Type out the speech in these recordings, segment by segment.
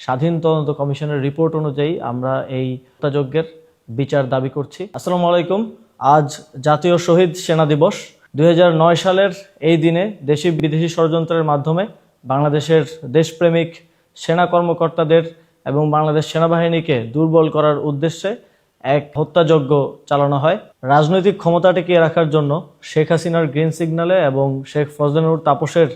স্বাধীন তদন্ত কমিশনের রিপোর্ট অনুযায়ী আমরা এই হত্যাযজ্ঞের বিচার দাবি করছি। আসসালামু আলাইকুম। আজ জাতীয় শহীদ সেনা দিবস। 2009 সালের এই দিনে দেশি বিদেশি ষড়যন্ত্রের মাধ্যমে বাংলাদেশের দেশপ্রেমিক সেনা কর্মকর্তাদের এবং বাংলাদেশ সেনাবাহিনীকে দুর্বল করার উদ্দেশ্যে এক হত্যাযজ্ঞ চালানো হয়। রাজনৈতিক ক্ষমতা টিকিয়ে রাখার জন্য শেখ হাসিনার গ্রিন সিগন্যালে এবং শেখ ফজলুর তাপসের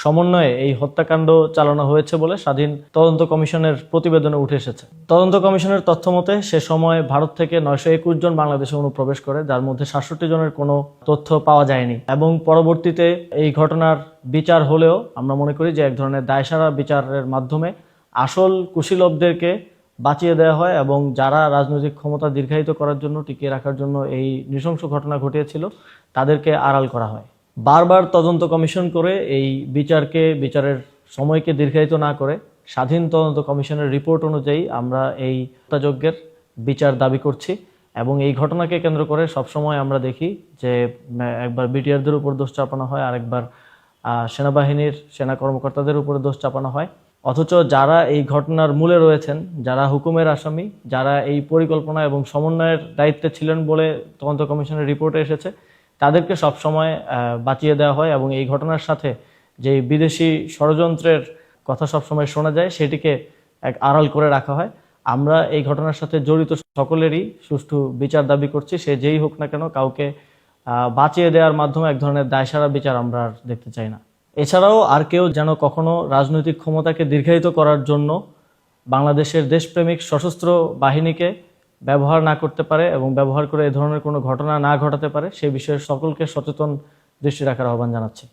সমন্বয়ে এই হত্যাকাণ্ড চালানো হয়েছে বলে স্বাধীন তদন্ত কমিশনের প্রতিবেদনে উঠে এসেছে। তদন্ত কমিশনের তথ্য মতে সে সময় ভারত থেকে 921 জন বাংলাদেশে অনুপ্রবেশ করে, যার মধ্যে 67 জনের কোনো তথ্য পাওয়া যায়নি। এবং পরবর্তীতে এই ঘটনার বিচার হলেও আমরা মনে করি যে এক ধরনের দায়সারা বিচারের মাধ্যমে আসল কুশীলবদেরকে বাঁচিয়ে দেওয়া হয় এবং যারা রাজনৈতিক ক্ষমতা দীর্ঘায়িত করার জন্য, টিকিয়ে রাখার জন্য এই নৃশংস ঘটনা ঘটিয়েছিল তাদেরকে আড়াল করা হয়। বারবার তদন্ত কমিশন করে এই বিচারের সময়কে দীর্ঘায়িত না করে স্বাধীন তদন্ত কমিশনের রিপোর্ট অনুযায়ী আমরা এই হত্যাযজ্ঞের বিচার দাবি করছি। এবং এই ঘটনাকে কেন্দ্র করে সবসময় আমরা দেখি যে একবার বিটিআরদের উপর দোষ চাপানো হয়, আরেকবার সেনাবাহিনীর সেনা কর্মকর্তাদের উপরে দোষ চাপানো হয়। অথচ যারা এই ঘটনার মূলে রয়েছেন, যারা হুকুমের আসামি, যারা এই পরিকল্পনা এবং সমন্বয়ের দায়িত্বে ছিলেন বলে তদন্ত কমিশনের রিপোর্টে এসেছে, তাদেরকে সবসময় বাঁচিয়ে দেওয়া হয় এবং এই ঘটনার সাথে যে বিদেশি ষড়যন্ত্রের কথা সবসময় শোনা যায় সেটিকে এক আড়াল করে রাখা হয়। আমরা এই ঘটনার সাথে জড়িত সকলেরই সুষ্ঠু বিচার দাবি করছি। সে যেই হোক না কেন, কাউকে বাঁচিয়ে দেওয়ার মাধ্যমে এক ধরনের দায়সারা বিচার আমরা আর দেখতে চাই না। এছাড়াও আর কেউ যেন কখনো রাজনৈতিক ক্ষমতাকে দীর্ঘায়িত করার জন্য বাংলাদেশের দেশপ্রেমিক সশস্ত্র বাহিনীকে ব্যবহার না করতে পারে এবং ব্যবহার করে এ ধরনের কোনো ঘটনা না ঘটাতে পারে, সে বিষয়ে সকলকে সচেতন দৃষ্টি রাখার আহ্বান জানাচ্ছি।